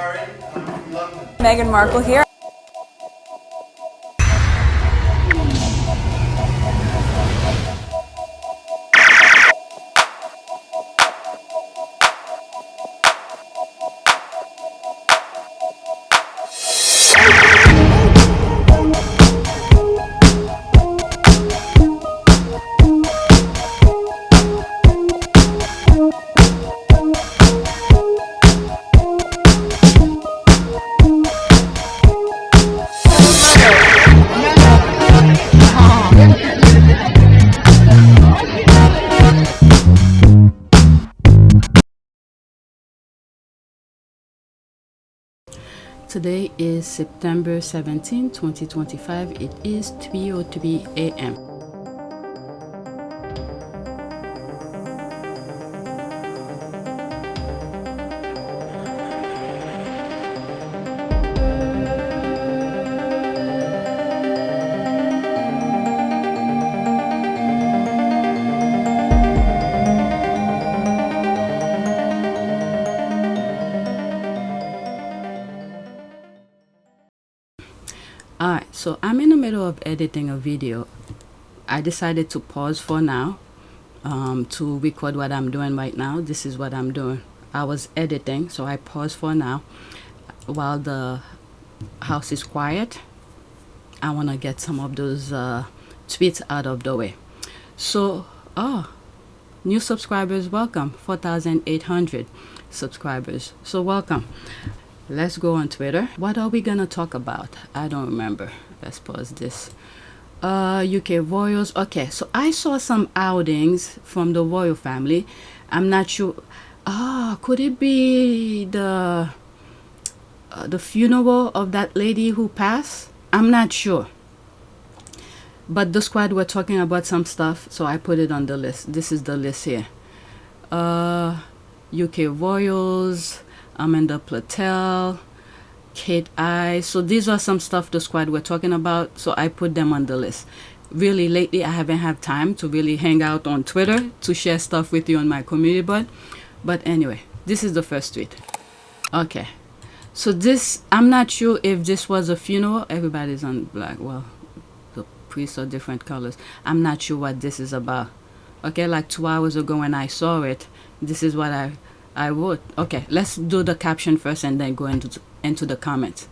Harry, I'm from London. Meghan Markle here. Today is September 17, 2025. It is 3:03 a.m. Alright, so I'm in the middle of editing a video. I decided to pause for now to record what I'm doing right now. This is what I'm doing. I was editing, so I paused for now while the house is quiet. I want to get some of those tweets out of the way. So, new subscribers, welcome. 4,800 subscribers, so welcome. Let's go on Twitter. What are we gonna talk about? I don't remember. Let's pause this. UK royals. Okay, so I saw some outings from the royal family. I'm not sure. Could it be the funeral of that lady who passed? I'm not sure. But the squad were talking about some stuff, so I put it on the list. This is the list here. UK royals, Amanda Platell, Kate I. So these are some stuff the squad were talking about, so I put them on the list. Really, lately I haven't had time to really hang out on Twitter to share stuff with you on my community board. But anyway, this is the first tweet. Okay, so this, I'm not sure if this was a funeral. Everybody's on black. Well, the priests are different colors. I'm not sure what this is about. Okay, like 2 hours ago when I saw it, this is what I wrote. Okay, let's do the caption first and then go into the comments.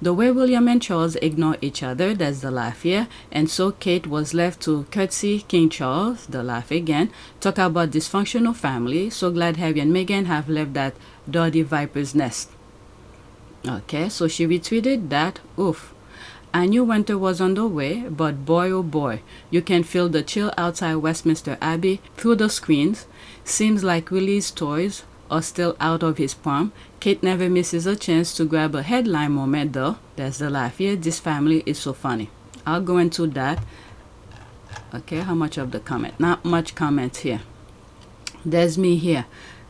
The way William and Charles ignore each other, that's the laugh here, and so Kate was left to curtsy King Charles, the laugh again. Talk about dysfunctional family. So glad Harry and Meghan have left that dirty viper's nest. Okay, so she retweeted that. Oof. I knew winter was on the way, but boy oh boy, you can feel the chill outside Westminster Abbey through the screens. Seems like Willie's toys are still out of his palm. Kate never misses a chance to grab a headline moment though. There's the laugh here. This family is so funny. I'll go into that. Okay, how much of the comment? Not much comment here. There's me here,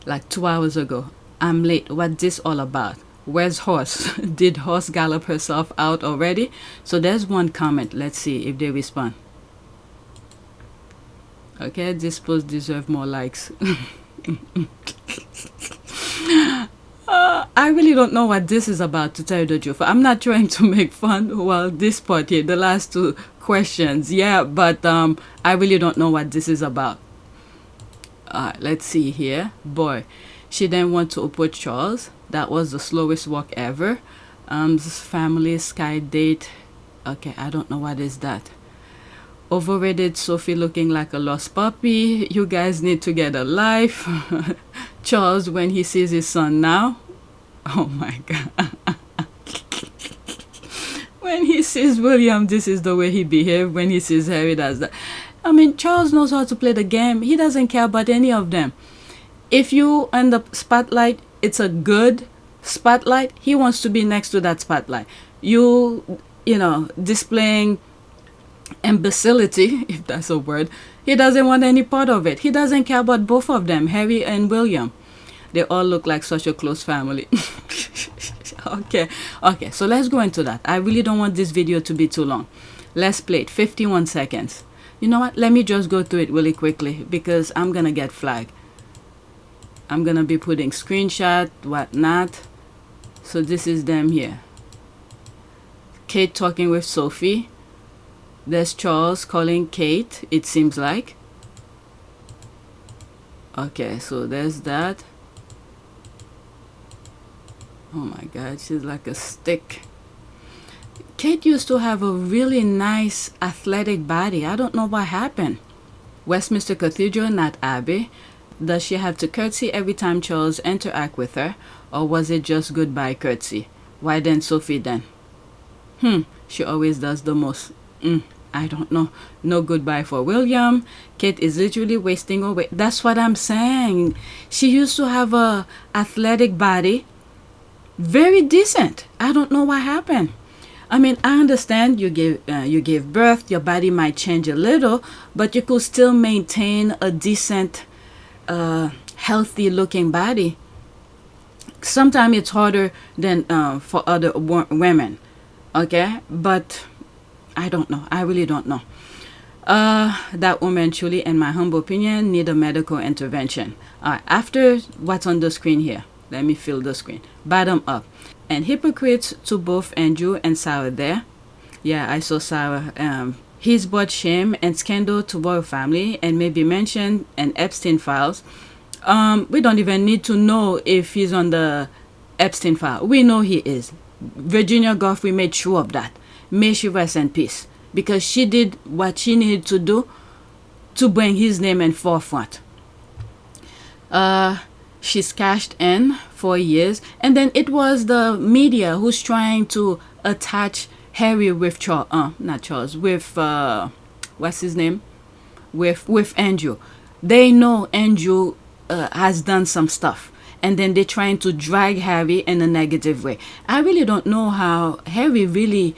like 2 hours ago. I'm late. What's this all about? Where's Horse? Did Horse gallop herself out already? So there's one comment. Let's see if they respond. Okay, this post deserves more likes. I really don't know what this is about, to tell you the truth. I'm not trying to make fun. Well, this part here, the last two questions, yeah, but I really don't know what this is about. Let's see here. Boy, she didn't want to approach Charles. That was the slowest walk ever. This family sky date. Okay, I don't know what is that. Overrated Sophie looking like a lost puppy. You guys need to get a life. Charles when he sees his son now. Oh my god. When he sees William, this is the way he behaves. When he sees Harry, does that. I mean, Charles knows how to play the game. He doesn't care about any of them. If you in the spotlight, it's a good spotlight. He wants to be next to that spotlight. You know, displaying imbecility, if that's a word. He doesn't want any part of it. He doesn't care about both of them, Harry and William. They all look like such a close family. Okay, so let's go into that. I really don't want this video to be too long. Let's play it. 51 seconds. You know what? Let me just go through it really quickly because I'm gonna get flagged. I'm gonna be putting screenshot, whatnot. So this is them here. Kate talking with Sophie. There's Charles calling Kate, it seems like. Okay, so there's that. Oh my God, she's like a stick. Kate used to have a really nice athletic body. I don't know what happened. Westminster Cathedral, not Abbey. Does she have to curtsy every time Charles interact with her? Or was it just goodbye curtsy? Why then Sophie then? She always does the most. I don't know. No goodbye for William. Kate is literally wasting away. That's what I'm saying. She used to have a athletic body. Very decent. I don't know what happened. I mean, I understand you gave birth, your body might change a little, but you could still maintain a decent, healthy looking body. Sometimes it's harder than for other women, okay? But I don't know. I really don't know. That woman truly, in my humble opinion, need a medical intervention. After what's on the screen here, let me fill the screen. Bottom up. And hypocrites to both Andrew and Sarah there. Yeah, I saw Sarah. He's brought shame and scandal to royal family and may be mentioned in Epstein files. We don't even need to know if he's on the Epstein file. We know he is. Virginia Goff, we made sure of that. May she rest in peace. Because she did what she needed to do to bring his name in forefront. She's cashed in for years. And then it was the media who's trying to attach Harry with what's his name? With Andrew. They know Andrew has done some stuff. And then they're trying to drag Harry in a negative way. I really don't know how Harry really...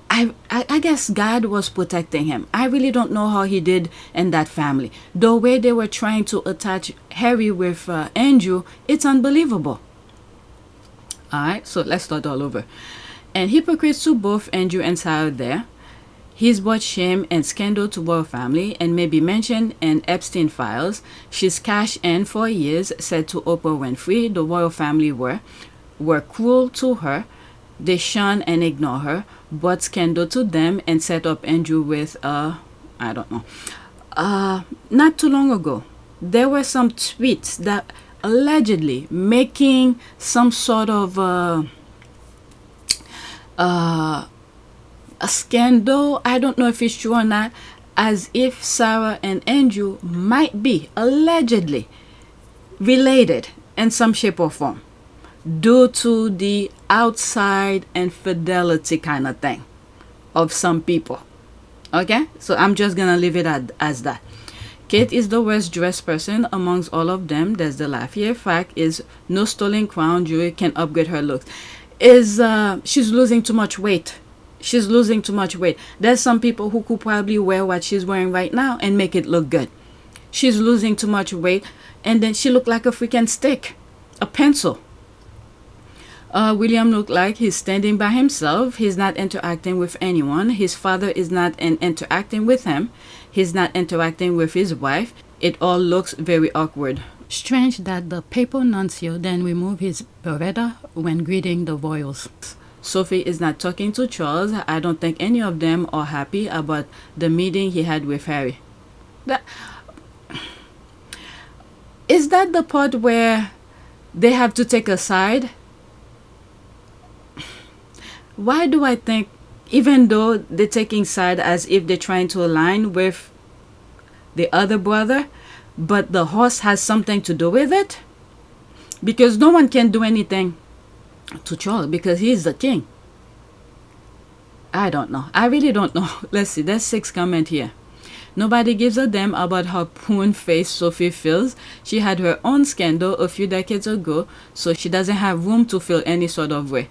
I guess God was protecting him. I really don't know how he did in that family. The way they were trying to attach Harry with Andrew, it's unbelievable. Alright, so let's start all over. And hypocrites to both Andrew and Sarah there. He's brought shame and scandal to royal family and may be mentioned in Epstein files. She's cashed in for years, said to Oprah Winfrey. The royal family were cruel to her. They shun and ignore her, brought scandal to them and set up Andrew with, I don't know. Not too long ago, there were some tweets that allegedly making some sort of a scandal. I don't know if it's true or not, as if Sarah and Andrew might be allegedly related in some shape or form, due to the outside infidelity kind of thing of some people. Okay, so I'm just gonna leave it as that. Kate is the worst dressed person amongst all of them. There's the laugh here. Fact is, no stolen crown jewelry can upgrade her looks. She's losing too much weight. She's losing too much weight. There's some people who could probably wear what she's wearing right now and make it look good. She's losing too much weight, and then she looked like a freaking stick, a pencil. William looked like he's standing by himself. He's not interacting with anyone. His father is not interacting with him. He's not interacting with his wife. It all looks very awkward. Strange that the papal nuncio then removed his beretta when greeting the royals. Sophie is not talking to Charles. I don't think any of them are happy about the meeting he had with Harry. Is that the part where they have to take a side? Why do I think, even though they're taking side as if they're trying to align with the other brother, but the horse has something to do with it? Because no one can do anything to Charles because he's the king. I don't know. I really don't know. Let's see. There's 6 comments here. Nobody gives a damn about how poon-faced Sophie feels. She had her own scandal a few decades ago, so she doesn't have room to feel any sort of way.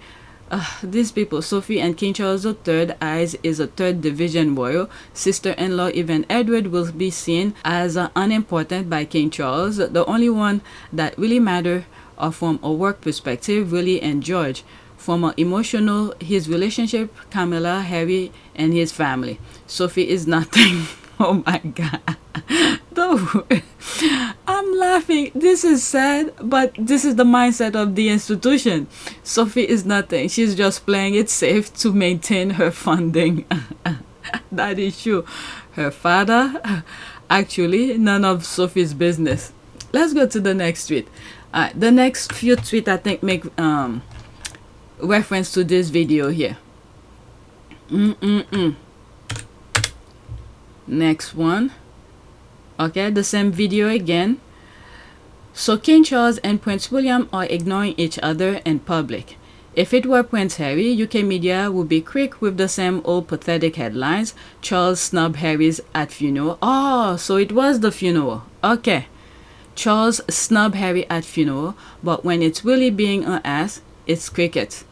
These people, Sophie and King Charles III, Eyes is a 3rd division royal. Sister-in-law, even Edward, will be seen as unimportant by King Charles. The only one that really matter are from a work perspective, Willie and George. From an emotional, his relationship, Camilla, Harry, and his family. Sophie is nothing. Oh my God. I'm laughing. this is sad, but this is the mindset of the institution. Sophie is nothing. She's just playing it safe to maintain her funding. That is true. Her father, actually, none of Sophie's business. Let's go to the next tweet. The next few tweets I think make reference to this video here. Next one. Okay, the same video again. So King Charles and Prince William are ignoring each other in public. If it were Prince Harry, UK media would be quick with the same old pathetic headlines. Charles snub Harry's at funeral. Oh, so it was the funeral. Okay. Charles snub Harry at funeral, but when it's really being an ass, it's cricket.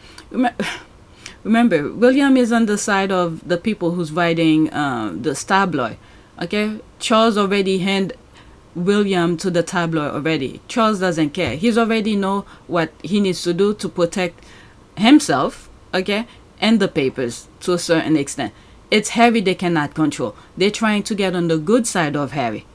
Remember, William is on the side of the people who's writing the tabloid. Okay, Charles already handed William to the tabloid already. Charles doesn't care. He's already know what he needs to do to protect himself, okay, and the papers to a certain extent. It's Harry they cannot control. They're trying to get on the good side of Harry.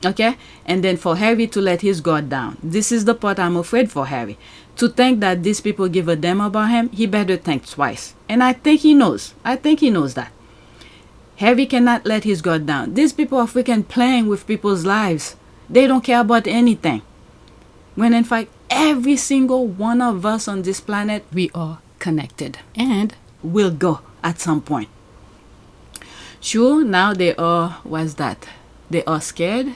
Okay, and then for Harry to let his guard down. This is the part I'm afraid for Harry. To think that these people give a damn about him, he better think twice. And I think he knows. I think he knows that. Harry cannot let his guard down. These people are freaking playing with people's lives. They don't care about anything. When in fact, every single one of us on this planet, we are connected. And will go at some point. Sure, now they are, what's that? They are scared.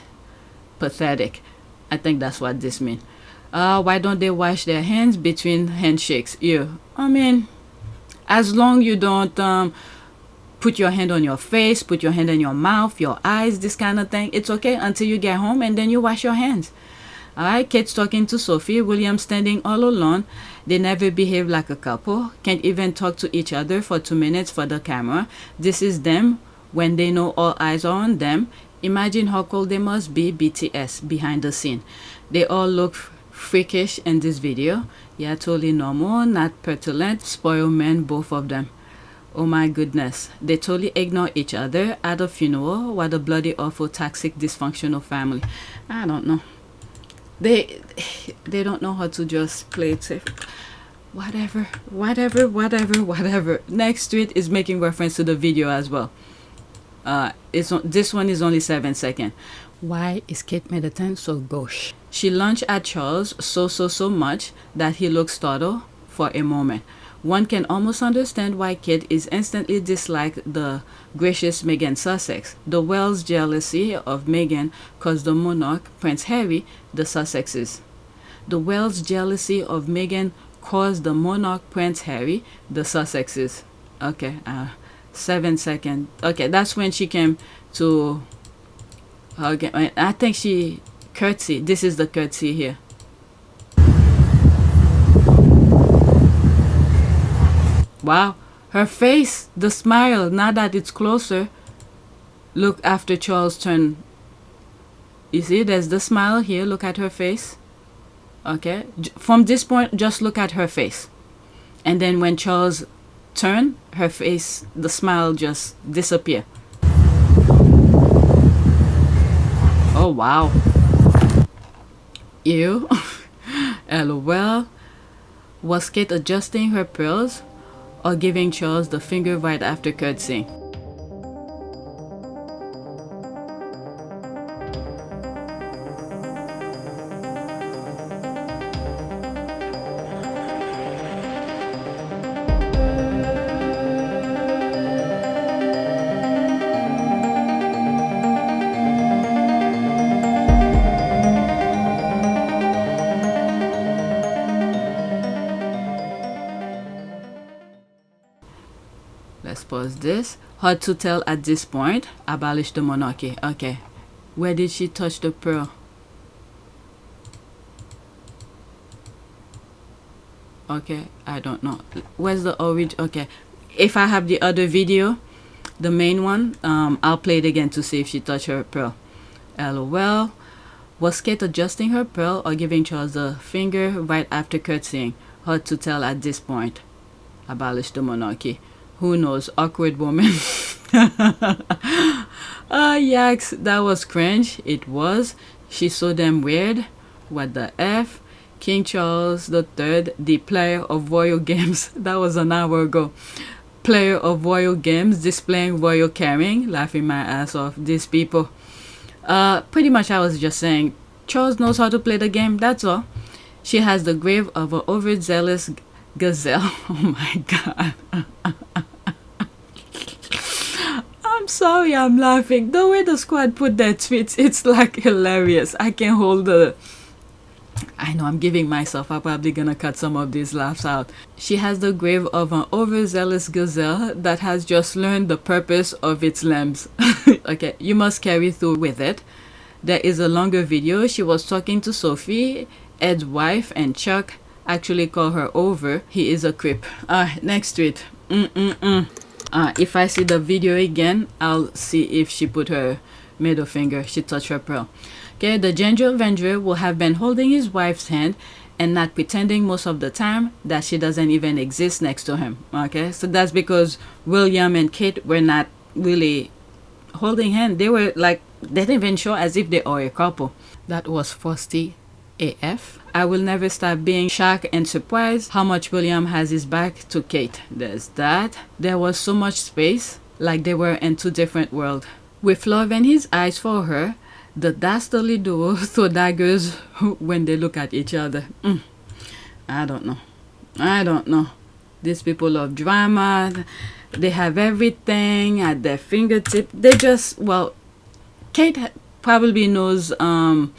Pathetic. I think that's what this means. Why don't they wash their hands between handshakes? I mean, as long you don't put your hand on your face, put your hand in your mouth, your eyes, this kind of thing, it's okay until you get home and then you wash your hands. Alright, Kate's talking to Sophie, William standing all alone. They never behave like a couple, can't even talk to each other for 2 minutes for the camera. This is them when they know all eyes are on them. Imagine how cold they must be, BTS, behind the scene. They all look freakish in this video. Yeah, totally normal, not petulant, spoiled men, both of them. Oh my goodness. They totally ignore each other at a funeral. What a bloody awful, toxic, dysfunctional family. I don't know. They don't know how to just play it safe. Whatever. Next tweet is making reference to the video as well. This one is only 7 seconds. Why is Kate Middleton so gauche? She lunged at Charles so much that he looked startled for a moment. One can almost understand why Kate is instantly disliked the gracious Meghan Sussex. The Wells' jealousy of Meghan caused the monarch, Prince Harry, the Sussexes. The Wells' jealousy of Meghan caused the monarch, Prince Harry, the Sussexes. Okay, 7 seconds. Okay, that's when she came to... Okay, I think she curtsy. This is the curtsy here. Wow, her face, the smile, now that it's closer. Look after Charles turned. You see, there's the smile here. Look at her face. Okay, from this point, just look at her face. And then when Charles turned, her face, the smile just disappeared. Oh, wow. Ew. LOL. Was Kate adjusting her pearls or giving Charles the finger right after curtsying? Let's pause this. Hard to tell at this point. Abolish the monarchy. Okay. Where did she touch the pearl? Okay, I don't know. Where's the origin? Okay. If I have the other video, the main one, I'll play it again to see if she touched her pearl. LOL. Was Kate adjusting her pearl or giving Charles a finger right after curtsying? Hard to tell at this point. Abolish the monarchy. Who knows? Awkward woman. Yikes, that was cringe. It was. She's so damn weird. What the F? King Charles III, the player of royal games. That was an hour ago. Player of royal games, displaying royal carrying. Laughing my ass off. These people. Pretty much I was just saying, Charles knows how to play the game, that's all. She has the grave of an overzealous gazelle. Oh my god. I'm sorry I'm laughing. The way the squad put their tweets, it's like hilarious. I can hold the... I know I'm giving myself, I'm probably gonna cut some of these laughs out. She has the grave of an overzealous gazelle that has just learned the purpose of its limbs. Okay, you must carry through with it. There is a longer video. She was talking to Sophie, Ed's wife, and Chuck actually call her over. He is a creep. Next tweet. If I see the video again, I'll see if she put her middle finger. She touched her pearl. Okay, the Ginger Avenger will have been holding his wife's hand and not pretending most of the time that she doesn't even exist next to him. Okay, so that's because William and Kate were not really holding hand. They were like, they didn't even show as if they are a couple. That was frosty AF. I will never stop being shocked and surprised how much William has his back to Kate. There's that. There was so much space, like they were in two different worlds. With love in his eyes for her, the dastardly duo throw daggers when they look at each other. I don't know. These people love drama. They have everything at their fingertip. They just, well, Kate probably knows, how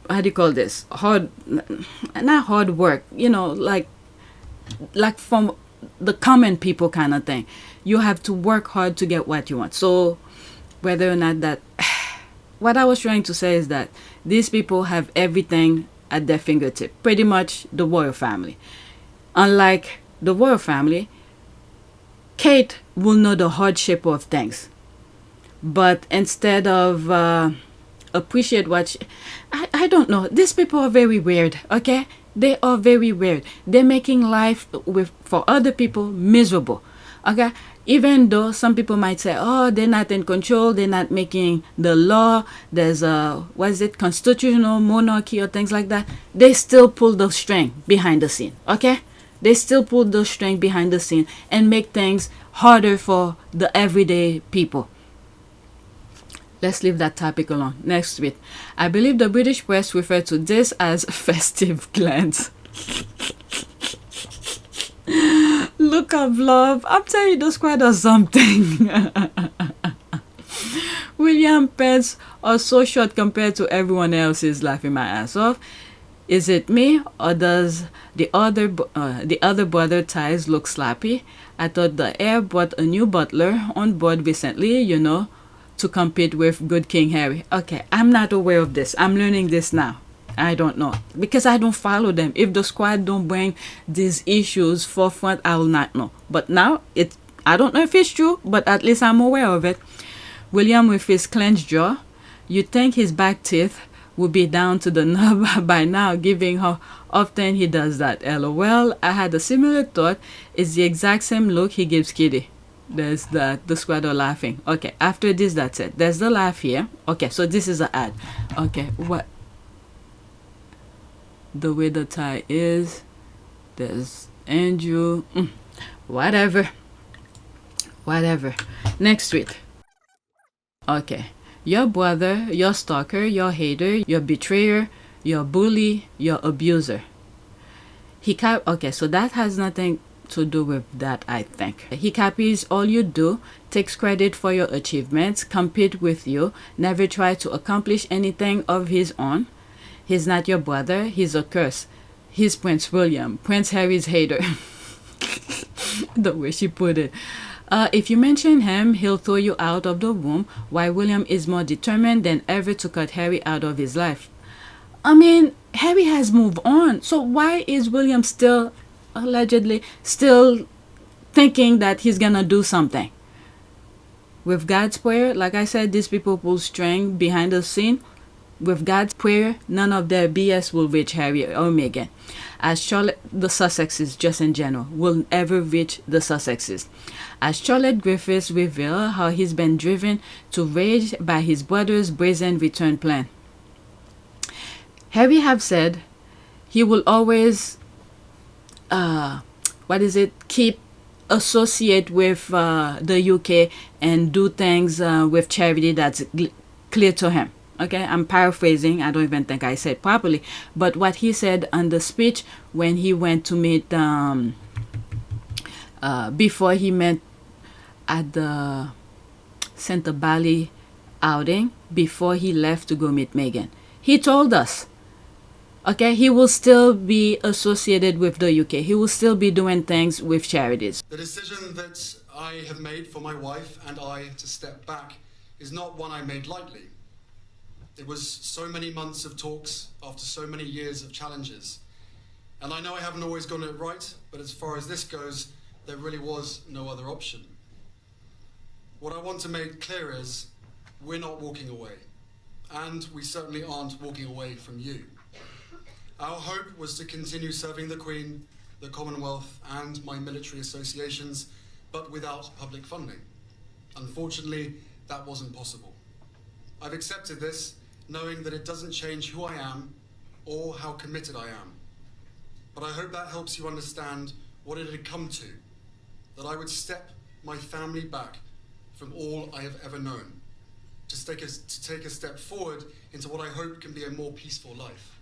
do you call this? Not hard work, you know, like from the common people kind of thing. You have to work hard to get what you want. So whether or not that, what I was trying to say is that these people have everything at their fingertip. Pretty much the royal family. Unlike the royal family, Kate will know the hardship of things. But instead of appreciate what she, I don't know. These people are very weird, okay? They are very weird. They're making life for other people miserable, okay? Even though some people might say, oh, they're not in control, they're not making the law, there's constitutional monarchy or things like that, they still pull the string behind the scene, okay? They still pull the string behind the scene and make things harder for the everyday people. Let's leave that topic alone. Next tweet. I believe the British press refer to this as festive glance. Look up, love. I'm telling you, the squad or something. William pants are so short compared to everyone else's. Laughing my ass off. Is it me, or does the other brother ties look sloppy? I thought the heir brought a new butler on board recently, you know, to compete with good King Harry. Okay, I'm not aware of this. I'm learning this now. I don't know, because I don't follow them. If the squad don't bring these issues forefront, I will not know. But now, I don't know if it's true, but at least I'm aware of it. William with his clenched jaw. You'd think his back teeth would be down to the nub by now, given how often he does that. LOL, I had a similar thought. It's the exact same look he gives Kitty. There's the squad are laughing. Okay, after this, that's it. There's the laugh here. Okay, so this is an ad. Okay, what? The way the tie is. There's Andrew. Whatever. Next tweet. Okay. Your brother, your stalker, your hater, your betrayer, your bully, your abuser. Okay, so that has nothing to do with that, I think. He copies all you do, takes credit for your achievements, compete with you, never try to accomplish anything of his own. He's not your brother, he's a curse. He's Prince William, Prince Harry's hater. The way she put it. If you mention him, he'll throw you out of the room, while William is more determined than ever to cut Harry out of his life. I mean, Harry has moved on, so why is William still, allegedly, still thinking that he's gonna do something? With God's prayer, like I said, these people pull string behind the scene. With God's prayer, none of their BS will reach Harry or Meghan. As Charlotte, the Sussexes, just in general, will ever reach the Sussexes. As Charlotte Griffiths reveal how he's been driven to rage by his brother's brazen return plan. Harry have said he will always, keep associate with the UK and do things with charity that's clear to him. Okay, I'm paraphrasing. I don't even think I said properly. But what he said on the speech when he went to meet, before he met at the Center Bali outing, before he left to go meet Meghan, he told us, okay, he will still be associated with the UK. He will still be doing things with charities. The decision that I have made for my wife and I to step back is not one I made lightly. It was so many months of talks after so many years of challenges. And I know I haven't always gotten it right, but as far as this goes, there really was no other option. What I want to make clear is we're not walking away, and we certainly aren't walking away from you. Our hope was to continue serving the Queen, the Commonwealth, and my military associations, but without public funding. Unfortunately, that wasn't possible. I've accepted this, knowing that it doesn't change who I am or how committed I am. But I hope that helps you understand what it had come to, that I would step my family back from all I have ever known, to take a step forward into what I hope can be a more peaceful life.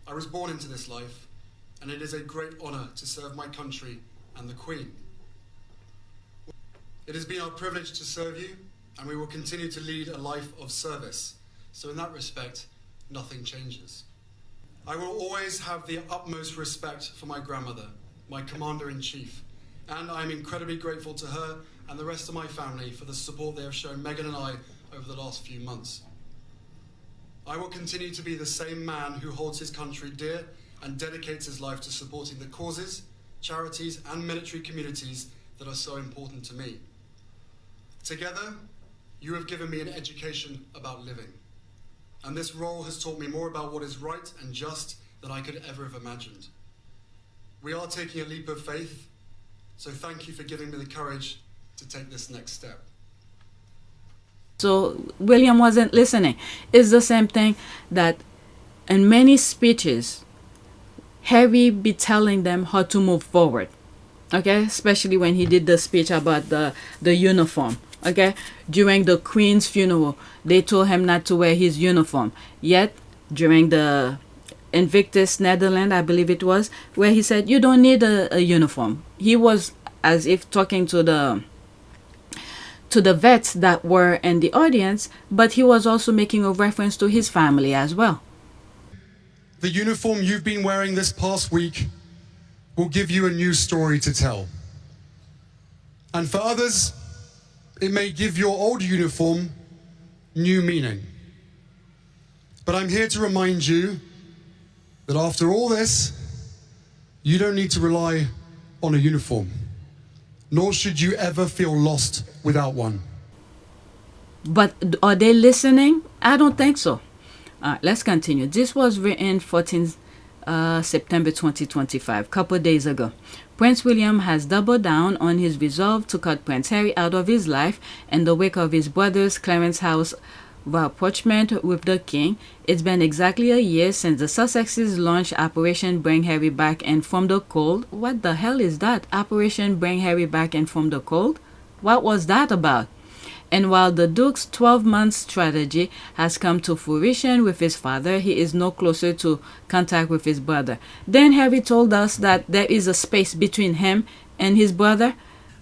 I was born into this life, and it is a great honor to serve my country and the Queen. It has been our privilege to serve you, and we will continue to lead a life of service. So in that respect, nothing changes. I will always have the utmost respect for my grandmother, my Commander-in-Chief, and I'm incredibly grateful to her and the rest of my family for the support they have shown Meghan and I over the last few months. I will continue to be the same man who holds his country dear and dedicates his life to supporting the causes, charities, and military communities that are so important to me. Together, you have given me an education about living, and this role has taught me more about what is right and just than I could ever have imagined. We are taking a leap of faith, so thank you for giving me the courage to take this next step. So William wasn't listening. It's the same thing that in many speeches, Harry be telling them how to move forward. Okay, especially when he did the speech about the uniform. Okay, during the Queen's funeral, they told him not to wear his uniform. Yet, during the Invictus Netherlands, I believe it was, where he said, you don't need a uniform. He was as if talking to the vets that were in the audience, but he was also making a reference to his family as well. The uniform you've been wearing this past week will give you a new story to tell. And for others, it may give your old uniform new meaning. But I'm here to remind you that after all this, you don't need to rely on a uniform, nor should you ever feel lost without one. But are they listening? I don't think so. All right, let's continue. This was written 14 September 2025, a couple of days ago. Prince William has doubled down on his resolve to cut Prince Harry out of his life in the wake of his brother's Clarence House rapprochement with the king. It's been exactly a year since the Sussexes launched Operation Bring Harry Back in from the Cold. What the hell is that? Operation Bring Harry Back in from the Cold? What was that about? And while the Duke's 12-month strategy has come to fruition with his father, he is no closer to contact with his brother. Then Harry told us that there is a space between him and his brother.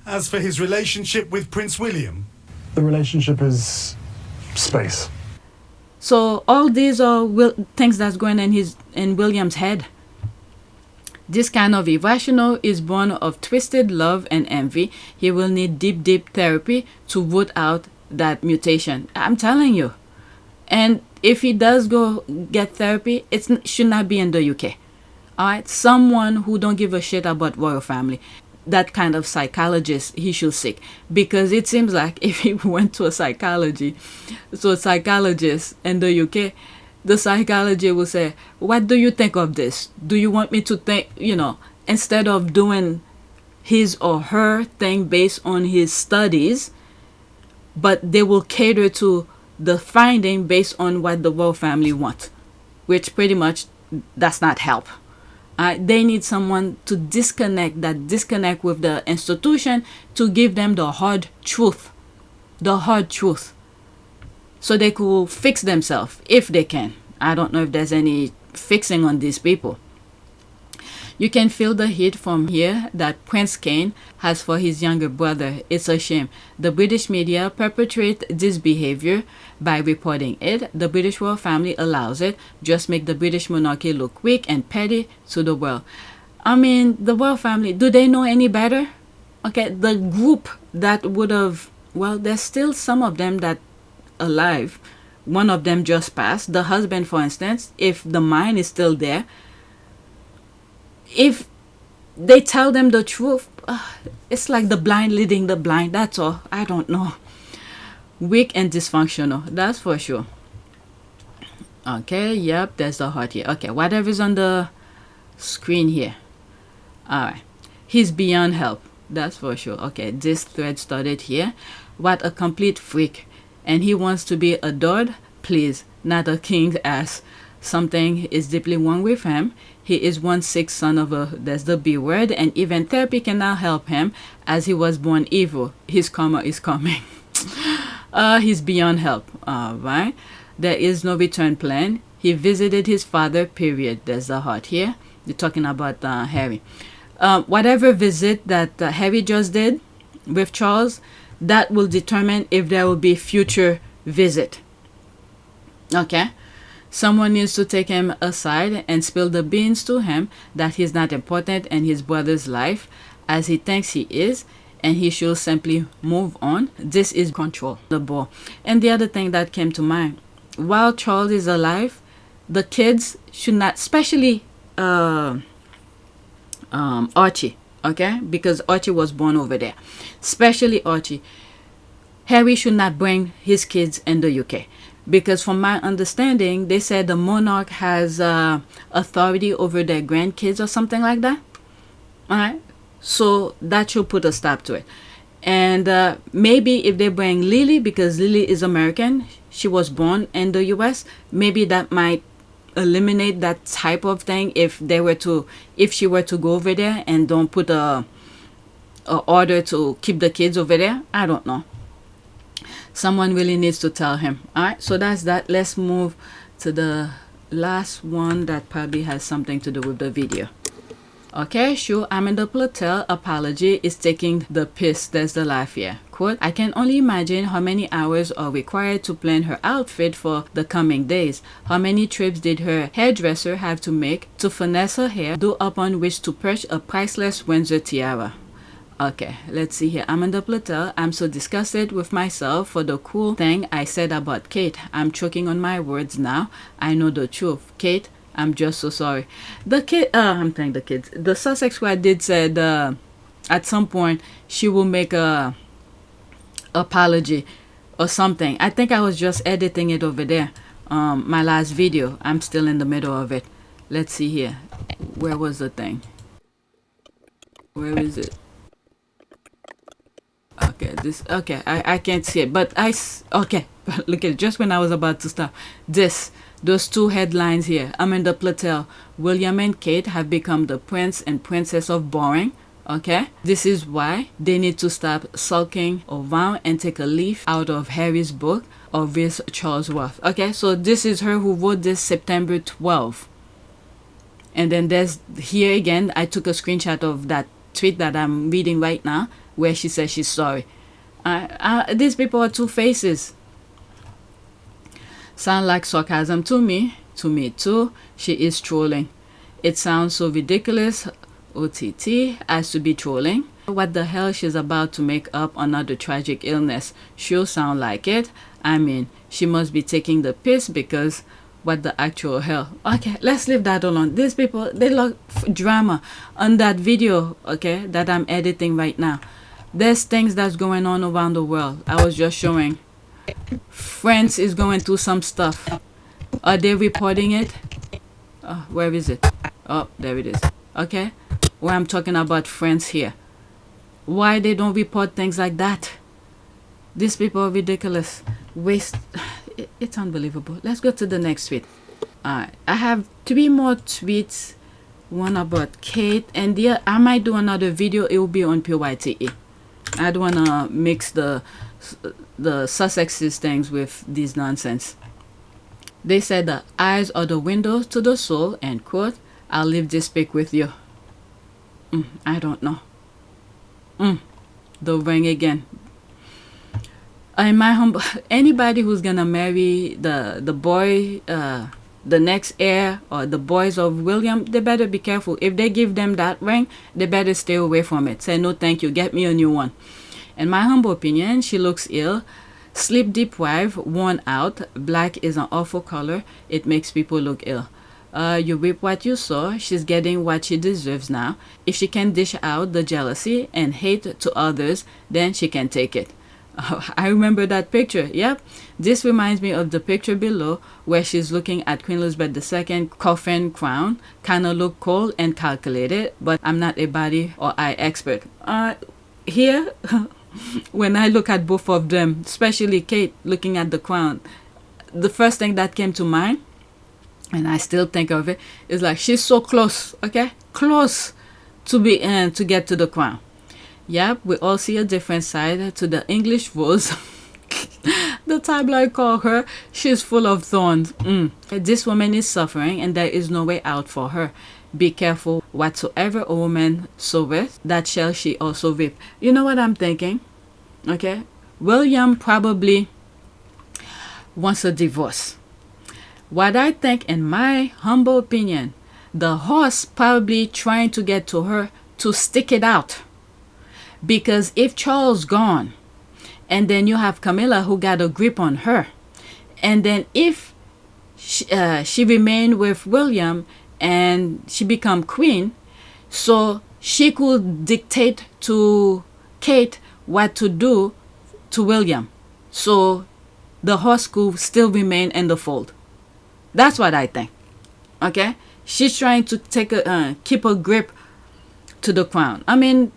As for his relationship with Prince William, the relationship is space. So all these are things that's going in William's head. This kind of irrational is born of twisted love and envy. He will need deep therapy to root out that mutation. I'm telling you. And if he does go get therapy, it should not be in the UK. All right? Someone who don't give a shit about royal family. That kind of psychologist he should seek. Because it seems like if he went to a psychologist in the UK, the psychologist will say, what do you think of this? Do you want me to think, instead of doing his or her thing based on his studies, but they will cater to the finding based on what the royal family wants. which pretty much does not help. They need someone to disconnect with the institution, to give them the hard truth, so they could fix themselves if they can. I don't know if there's any fixing on these people. You can feel the heat from here that Prince Kane has for his younger brother. It's a shame. The British media perpetrate this behavior by reporting it. The British royal family allows it. Just make the British monarchy look weak and petty to the world. I mean, the royal family, do they know any better? Okay, the group that would have, well, there's still some of them that alive. One of them just passed. The husband, for instance, if the mind is still there, if they tell them the truth, it's like the blind leading the blind. That's all. I don't know. Weak and dysfunctional, that's for sure. Okay, yep, there's the heart here. Okay, whatever's on the screen here. Alright, he's beyond help, that's for sure. Okay, this thread started here. What a complete freak. And he wants to be adored? Please, not a king's ass. Something is deeply wrong with him. He is one sick son of a, that's the B word, and even therapy cannot help him, as he was born evil. His karma is coming. He's beyond help. Alright, there is no return plan. He visited his father, period. There's the heart here. You're talking about Harry. Whatever visit that Harry just did with Charles, that will determine if there will be future visit. Okay, someone needs to take him aside and spill the beans to him that he's not important in his brother's life as he thinks he is, and he should simply move on. This is control the ball. And the other thing that came to mind, while Charles is alive, the kids should not, especially Archie, okay, because Archie was born over there, especially Archie. Harry should not bring his kids in the UK, because from my understanding, they said the monarch has authority over their grandkids or something like that. All right, so that should put a stop to it. And maybe if they bring Lily, because Lily is American, she was born in the US, maybe that might eliminate that type of thing if she were to go over there and don't put a order to keep the kids over there. I don't know. Someone really needs to tell him. All right, so that's that. Let's move to the last one that probably has something to do with the video. Okay, sure. Amanda Platell apology is taking the piss. There's the laugh here. Quote, I can only imagine how many hours are required to plan her outfit for the coming days. How many trips did her hairdresser have to make to finesse her hair, do upon which to perch a priceless Windsor tiara. Okay, let's see here. Amanda Platell, I'm so disgusted with myself for the cool thing I said about Kate. I'm choking on my words now. I know the truth. Kate, I'm just so sorry. The kid, I'm telling the kids. The Sussex squad did said at some point she will make a apology or something. I think I was just editing it over there. My last video. I'm still in the middle of it. Let's see here. Where was the thing? Where is it? Okay, this, okay, I can't see it, but okay, look at it, just when I was about to stop, those two headlines here. Amanda Platell, William and Kate have become the prince and princess of boring. Okay, this is why they need to stop sulking around and take a leaf out of Harry's book of this Charles Worth. Okay, so this is her who wrote this September 12th. And then there's here again, I took a screenshot of that tweet that I'm reading right now, where she says she's sorry. These people are two faces. Sound like sarcasm to me too. She is trolling. It sounds so ridiculous, OTT, as to be trolling. What the hell, she's about to make up another tragic illness. She'll sound like it. I mean, she must be taking the piss, because what the actual hell. Okay, let's leave that alone. These people, they love drama. On that video, okay, that I'm editing right now, there's things that's going on around the world. I was just showing. France is going through some stuff. Are they reporting it? Where is it? Oh, there it is. Okay, where I'm talking about France here. Why they don't report things like that? These people are ridiculous. Waste. It's unbelievable. Let's go to the next tweet. I have 3 more tweets. One about Kate, and I might do another video. It will be on PYTE. I don't wanna mix the Sussex's things with these nonsense. They said the eyes are the windows to the soul, end quote. I'll leave this pic with you. I don't know. The ring again. In my humble, anybody who's gonna marry the boy, the next heir, or the boys of William, they better be careful. If they give them that ring, they better stay away from it. Say no thank you, get me a new one. In my humble opinion, she looks ill, sleep deprived, worn out. Black is an awful color. It makes people look ill. You reap what you sow. She's getting what she deserves now. If she can dish out the jealousy and hate to others, then she can take it. I remember that picture. Yep. This reminds me of the picture below where she's looking at Queen Elizabeth II coffin crown. Kind of look cold and calculated, but I'm not a body or eye expert. Here, when I look at both of them, especially Kate looking at the crown, the first thing that came to mind, and I still think of it, is like she's so close, okay? Close to get to the crown. Yep, we all see a different side to the English rose. The tabloid call her, she's full of thorns. This woman is suffering and there is no way out for her. Be careful, whatsoever a woman soweth, that shall she also reap. You know what I'm thinking? Okay, William probably wants a divorce. What I think, in my humble opinion, the horse probably trying to get to her to stick it out. Because if Charles gone, and then you have Camilla who got a grip on her, and then if she remained with William and she become queen, so she could dictate to Kate what to do to William, so the horse could still remain in the fold. That's what I think. Okay, she's trying to keep a grip to the crown. I mean,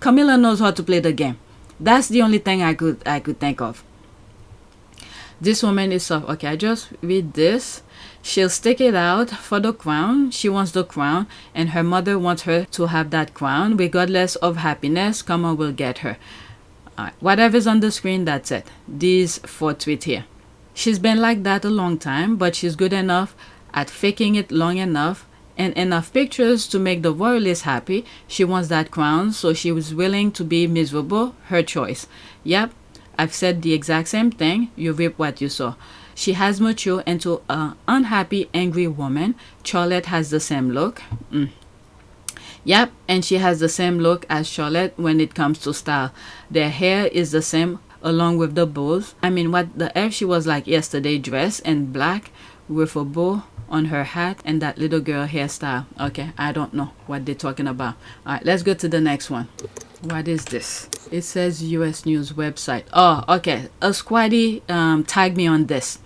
Camilla knows how to play the game. That's the only thing I could think of. This woman is soft. Okay, I just read this. She'll stick it out for the crown. She wants the crown, and her mother wants her to have that crown. Regardless of happiness, karma will get her. Alright, whatever's on the screen, that's it. These 4 tweets here. She's been like that a long time, but she's good enough at faking it long enough and enough pictures to make the royalists happy. She wants that crown, so she was willing to be miserable. Her choice. Yep, I've said the exact same thing. You reap what you sow. She has matured into an unhappy, angry woman. Charlotte has the same look. Yep, and she has the same look as Charlotte when it comes to style. Their hair is the same along with the bows. I mean, what the F, she was like yesterday, dressed in black with a bow on her hat and that little girl hairstyle. Okay, I don't know what they're talking about. All right, let's go to the next one. What is this? It says US News website. Oh, okay. A squaddy tagged me on this.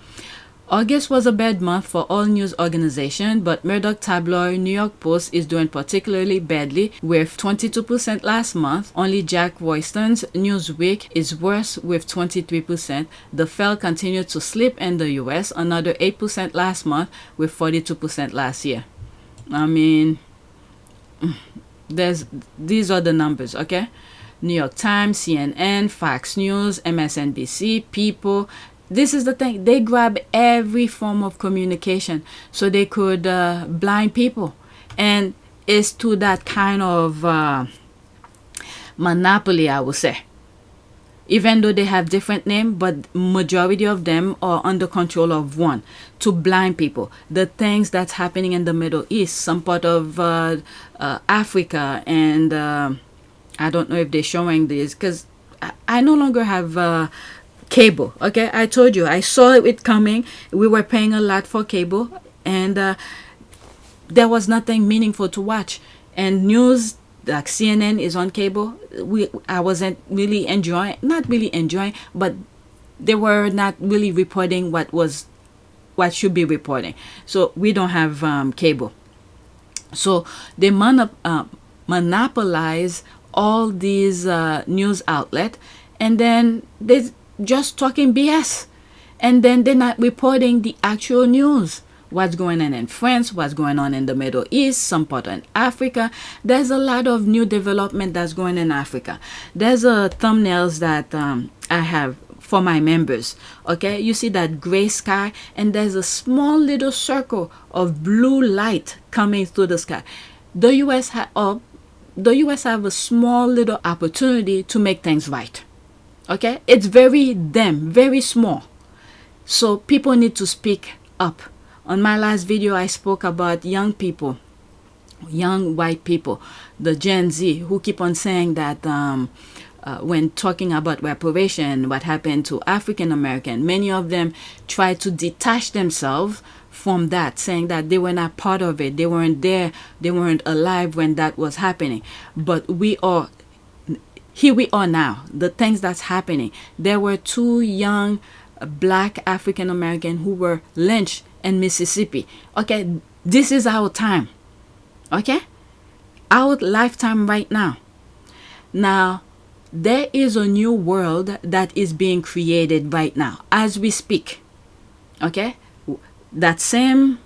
August was a bad month for all news organizations, but Murdoch tabloid New York Post is doing particularly badly with 22% last month. Only Jack Royston's Newsweek is worse with 23%. The Fell continued to slip in the US, another 8% last month with 42% last year. I mean, these are the numbers, okay? New York Times, CNN, Fox News, MSNBC, People. This is the thing. They grab every form of communication so they could blind people. And it's to that kind of monopoly, I would say. Even though they have different names, but majority of them are under control of one, to blind people. The things that's happening in the Middle East, some part of Africa, and I don't know if they're showing this because I no longer have cable. Okay, I told you, I saw it coming. We were paying a lot for cable, and there was nothing meaningful to watch. And news like CNN is on cable. I wasn't really enjoying, not really enjoying, but they were not really reporting what should be reporting. So we don't have cable. So they monopolize all these news outlets, and then they just talking BS. And then they're not reporting the actual news. What's going on in France, what's going on in the Middle East, some part in Africa. There's a lot of new development that's going in Africa. There's a thumbnails that I have for my members. Okay, you see that gray sky, and there's a small little circle of blue light coming through the sky. The U.S. have a small little opportunity to make things right. Okay, it's very small. So people need to speak up. On my last video, I spoke about young people, young white people, the Gen Z, who keep on saying that when talking about reparation, what happened to African American, many of them try to detach themselves from that, saying that they were not part of it, they weren't there, they weren't alive when that was happening. But here we are now, the things that's happening. There were 2 young black African American who were lynched in Mississippi. Okay, this is our time. Okay, our lifetime right now. Now, there is a new world that is being created right now as we speak. Okay, that same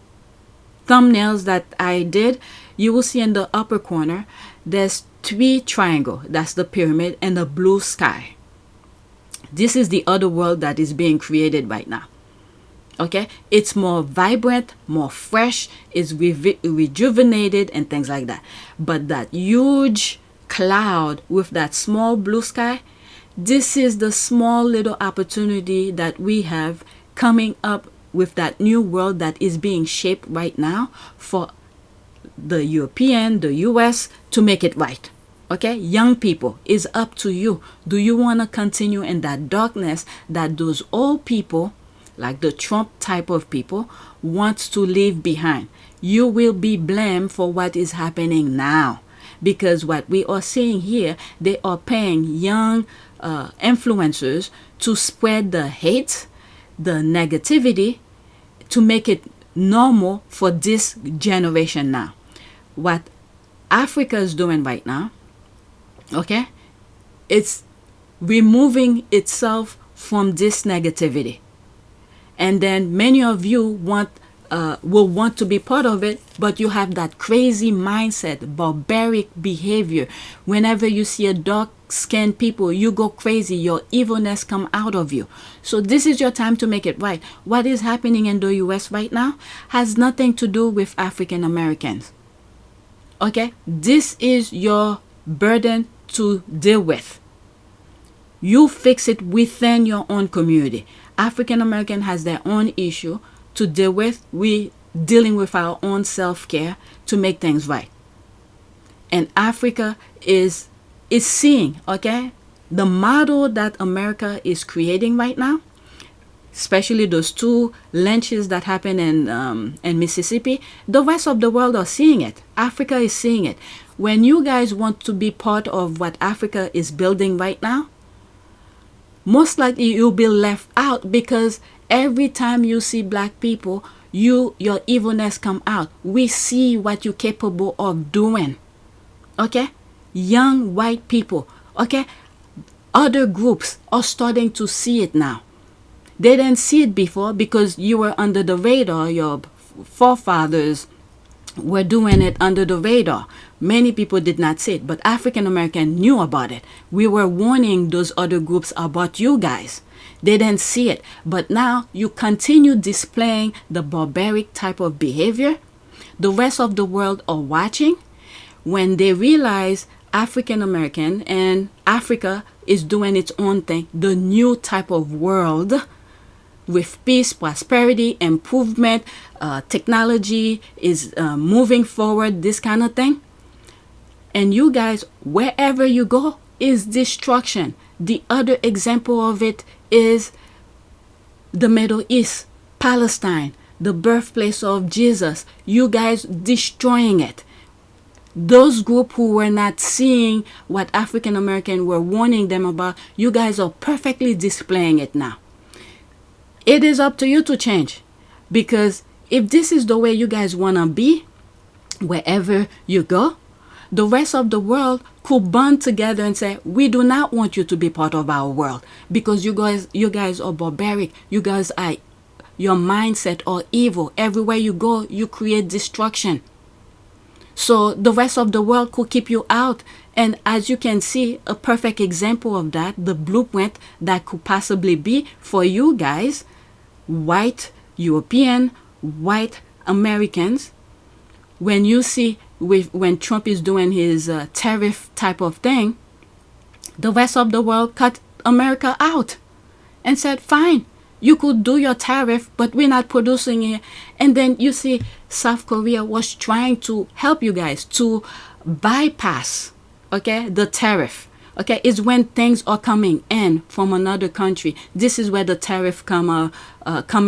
thumbnails that I did, you will see in the upper corner, there's 3 triangles. That's the pyramid and the blue sky. This is the other world that is being created right now. Okay, it's more vibrant, more fresh, it's rejuvenated and things like that. But that huge cloud with that small blue sky, this is the small little opportunity that we have coming up with that new world that is being shaped right now for the European, the US to make it right. Okay, young people, it's up to you. Do you want to continue in that darkness that those old people, like the Trump type of people, wants to leave behind? You will be blamed for what is happening now, because what we are seeing here, they are paying young influencers to spread the hate, the negativity, to make it normal for this generation now. What Africa is doing right now, okay, it's removing itself from this negativity. And then many of you will want to be part of it, but you have that crazy mindset, barbaric behavior. Whenever you see a dark-skinned people, you go crazy. Your evilness come out of you. So this is your time to make it right. What is happening in the U.S. right now has nothing to do with African Americans. Okay? This is your burden to deal with. You fix it within your own community. African American has their own issue to deal with. We dealing with our own self-care to make things right. And Africa is seeing, okay, the model that America is creating right now, especially those 2 lynches that happened in Mississippi. The rest of the world are seeing it. Africa is seeing it. When you guys want to be part of what Africa is building right now, most likely you'll be left out, because every time you see black people, your evilness come out. We see what you're capable of doing. Okay? Young white people, okay? Other groups are starting to see it now. They didn't see it before because you were under the radar. Your forefathers were doing it under the radar. Many people did not see it, but African American knew about it. We were warning those other groups about you guys. They didn't see it. But now you continue displaying the barbaric type of behavior. The rest of the world are watching. When they realize African American and Africa is doing its own thing, the new type of world with peace, prosperity, improvement, technology is moving forward, this kind of thing. And you guys, wherever you go, is destruction. The other example of it is the Middle East, Palestine, the birthplace of Jesus. You guys destroying it. Those groups who were not seeing what African American were warning them about, you guys are perfectly displaying it now. It is up to you to change, because if this is the way you guys want to be, wherever you go, the rest of the world could band together and say, we do not want you to be part of our world because you guys are barbaric. You guys are, your mindset are evil. Everywhere you go, you create destruction. So the rest of the world could keep you out. And as you can see, a perfect example of that, the blueprint that could possibly be for you guys, white European, white Americans, when you see when Trump is doing his tariff type of thing, the rest of the world cut America out and said, fine, you could do your tariff, but we're not producing it. And then you see South Korea was trying to help you guys to bypass, okay, the tariff. Okay, is when things are coming in from another country. This is where the tariff come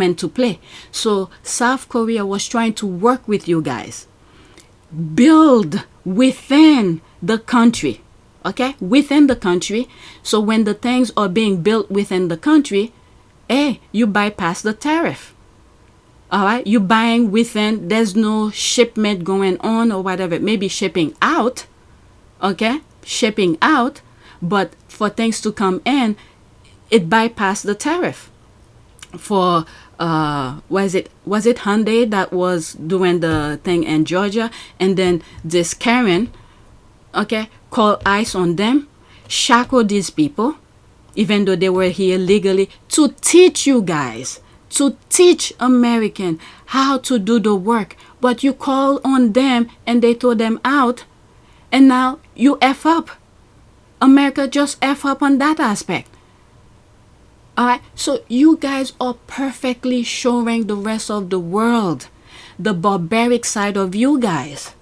into play. So South Korea was trying to work with you guys. Build within the country. Okay, within the country. So when the things are being built within the country, hey, you bypass the tariff. All right, you buying within, there's no shipment going on or whatever. Maybe shipping out. Okay, shipping out. But for things to come in, it bypassed the tariff. For was it Hyundai that was doing the thing in Georgia, and then this Karen, okay, called ICE on them, shackled these people, even though they were here legally, to teach you guys, to teach American how to do the work. But you call on them and they throw them out, and now you F up. America just F up on that aspect. Alright, so you guys are perfectly showing the rest of the world the barbaric side of you guys.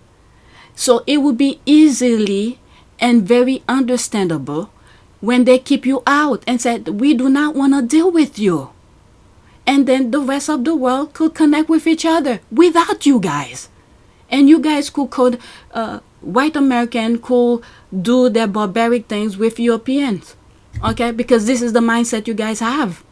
So it would be easily and very understandable when they keep you out and said, we do not want to deal with you. And then the rest of the world could connect with each other without you guys. And you guys could white American could do their barbaric things with Europeans. Okay, because this is the mindset you guys have.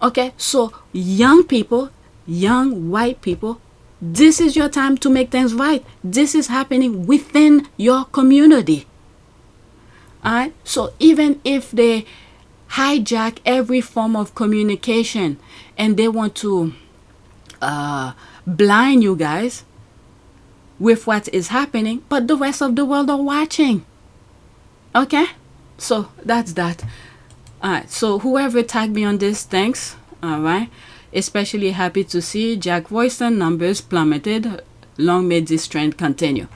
Okay, so young people, young white people, this is your time to make things right. This is happening within your community. Alright, so even if they hijack every form of communication and they want to blind you guys with what is happening, but the rest of the world are watching. Okay, so that's that. Alright, so whoever tagged me on this, thanks. Alright, especially happy to see Jack Royston numbers plummeted. Long may this trend continue.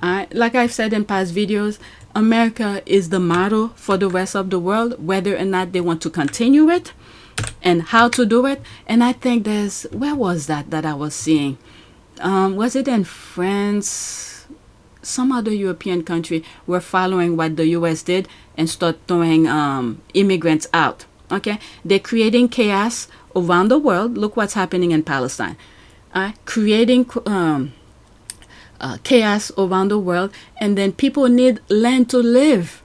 Alright, like I've said in past videos, America is the model for the rest of the world, whether or not they want to continue it and how to do it. And I think there's, where was that I was seeing? Was it in France? Some other European country were following what the US did and start throwing immigrants out. Okay, they're creating chaos around the world. Look what's happening in Palestine. Creating chaos around the world, and then people need land to live.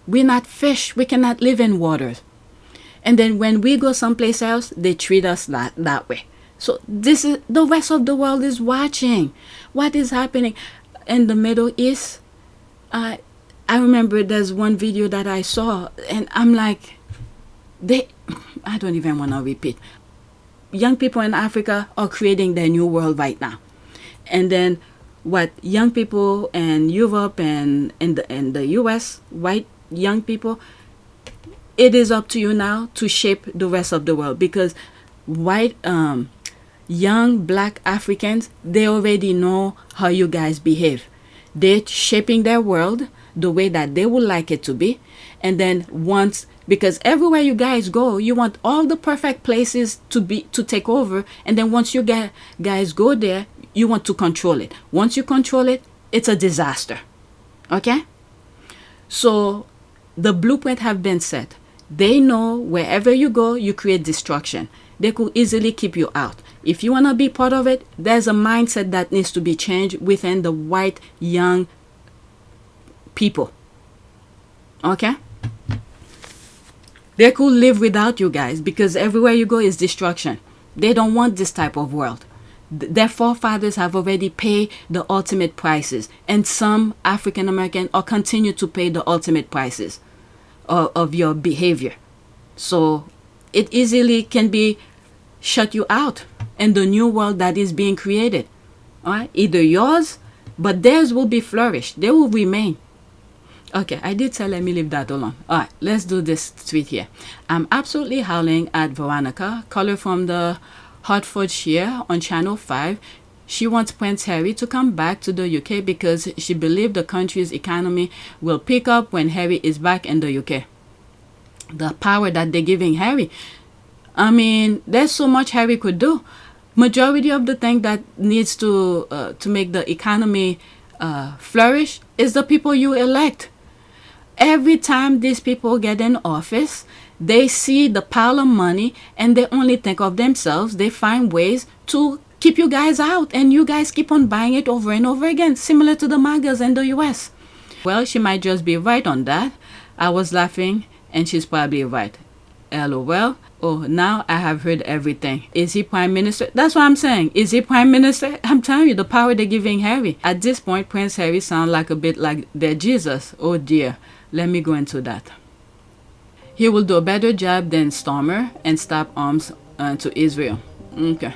We're not fish. We cannot live in water. And then when we go someplace else, they treat us that way. So this is, the rest of the world is watching what is happening in the Middle East. I remember there's one video that I saw, and I'm like, I don't even want to repeat. Young people in Africa are creating their new world right now. And then what young people in Europe and in the US, white young people, it is up to you now to shape the rest of the world, because white young black Africans, they already know how you guys behave. They're shaping their world the way that they would like it to be. And then once, because everywhere you guys go, you want all the perfect places to take over. And then once you guys go there, you want to control it. Once you control it, it's a disaster. Okay? So the blueprint have been set. They know wherever you go, you create destruction. They could easily keep you out. If you want to be part of it, there's a mindset that needs to be changed within the white young people. Okay? They could live without you guys, because everywhere you go is destruction. They don't want this type of world. Their forefathers have already paid the ultimate prices, and some African American are continue to pay the ultimate prices of your behavior. So it easily can be shut you out in the new world that is being created. All right, either yours, but theirs will be flourished. They will remain. Okay, I did say let me leave that alone. All right, let's do this tweet here. I'm absolutely howling at Veronica, caller from the Hertfordshire on Channel 5. She wants Prince Harry to come back to the UK because she believes the country's economy will pick up when Harry is back in the UK. The power that they're giving Harry. I mean, there's so much Harry could do. Majority of the thing that needs to make the economy flourish is the people you elect. Every time these people get in office, they see the pile of money and they only think of themselves. They find ways to keep you guys out, and you guys keep on buying it over and over again, similar to the MAGAs in the US. Well, she might just be right on that. I was laughing and she's probably right. LOL. Oh, now I have heard everything. Is he prime minister? That's what I'm saying. Is he prime minister? I'm telling you, the power they're giving Harry. At this point, Prince Harry sounds like a bit like their Jesus. Oh dear. Let me go into that. He will do a better job than Starmer and stop arms to Israel. Okay.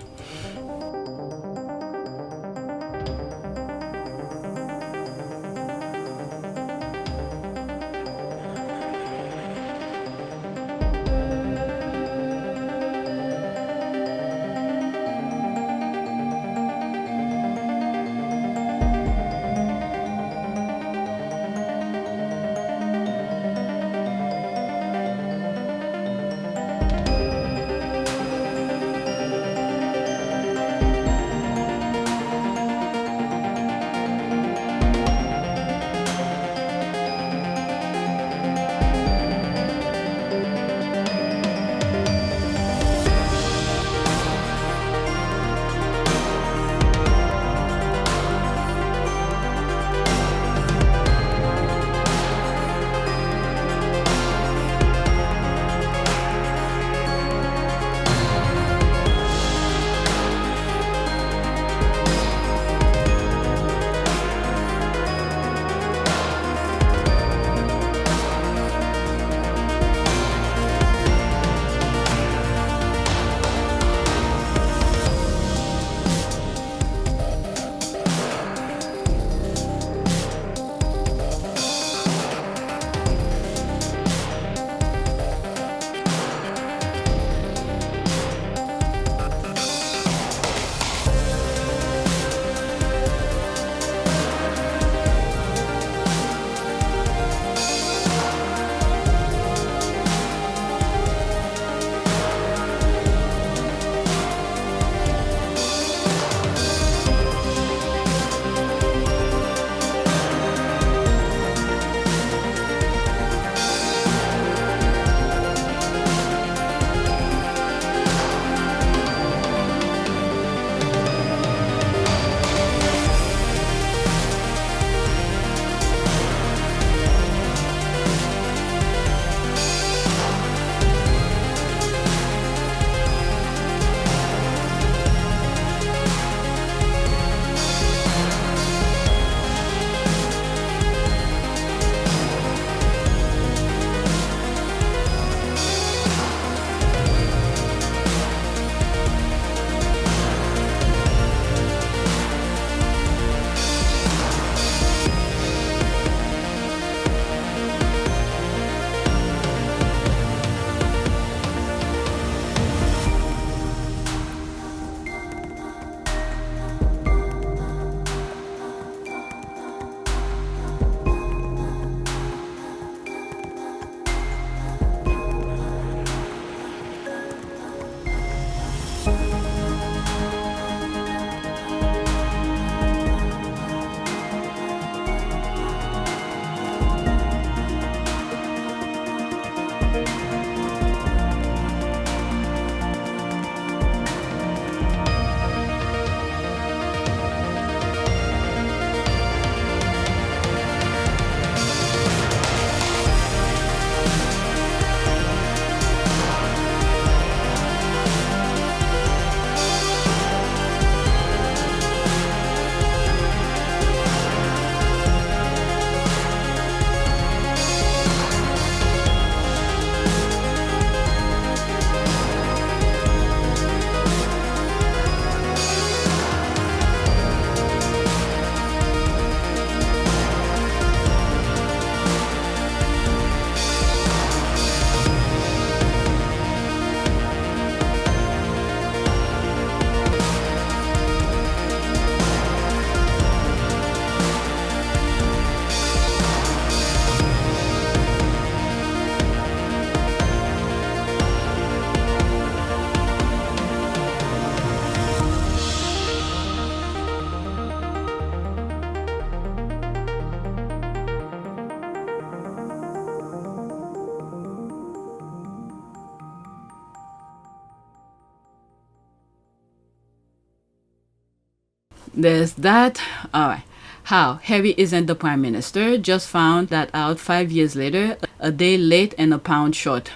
there's that. All right. How Harry isn't the prime minister. Just found that out 5 years later, a day late and a pound short.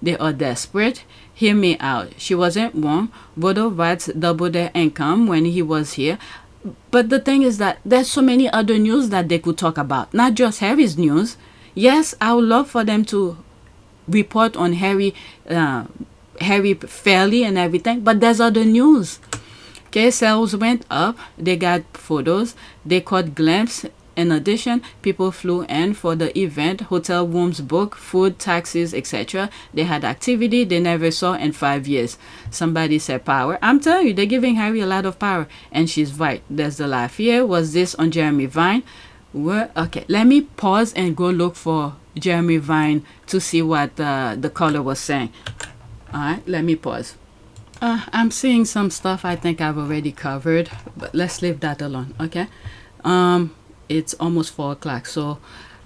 They are desperate. Hear me out. She wasn't wrong. Bodo Rights doubled their income when he was here. But the thing is that there's so many other news that they could talk about, not just Harry's news. Yes, I would love for them to report on Harry fairly and everything, but there's other news. Okay, sales went up. They got photos. They caught glimpse. In addition, people flew in for the event. Hotel rooms booked, food, taxis, etc. They had activity they never saw in 5 years. Somebody said power. I'm telling you, they're giving Harry a lot of power. And she's right. There's the laugh here. Was this on Jeremy Vine? Okay, let me pause and go look for Jeremy Vine to see what the caller was saying. All right, let me pause. I'm seeing some stuff I think I've already covered, but let's leave that alone, okay? It's almost 4 o'clock, so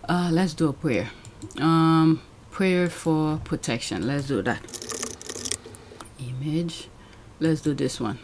let's do a prayer. Prayer for protection. Let's do that. Image. Let's do this one.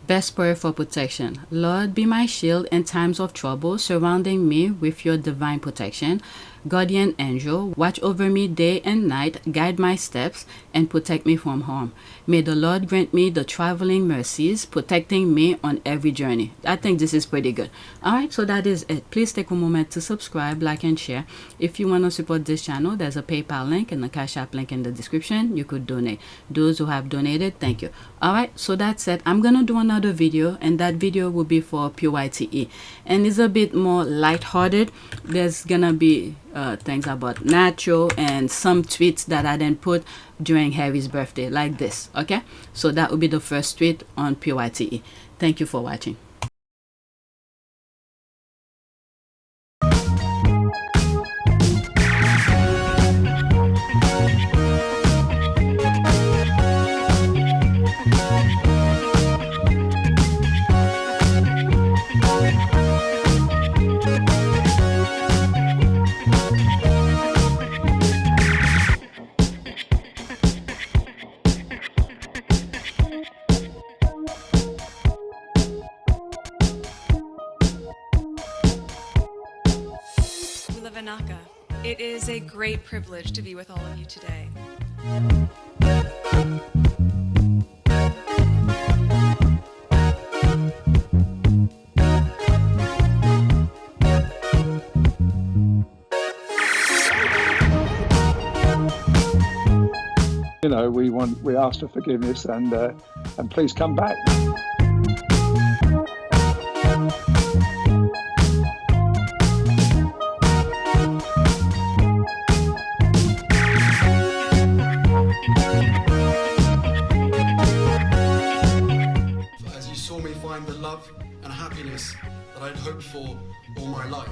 Best prayer for protection. Lord, be my shield in times of trouble, surrounding me with your divine protection. Guardian angel, watch over me day and night, guide my steps, and protect me from harm. May the Lord grant me the traveling mercies, protecting me on every journey. I think this is pretty good. Alright, so that is it. Please take a moment to subscribe, like, and share. If you want to support this channel, there's a PayPal link and a Cash App link in the description. You could donate. Those who have donated, thank you. Alright, so that's it. I'm going to do another video, and that video will be for PYTE. And it's a bit more lighthearted. There's going to be things about Nacho and some tweets that I didn't put during Harry's birthday, like this. Okay, so that will be the first tweet on PYTE. Thank you for watching. It is a great privilege to be with all of you today. You know, we ask for forgiveness and please come back. As you saw me find the love and happiness that I'd hoped for all my life.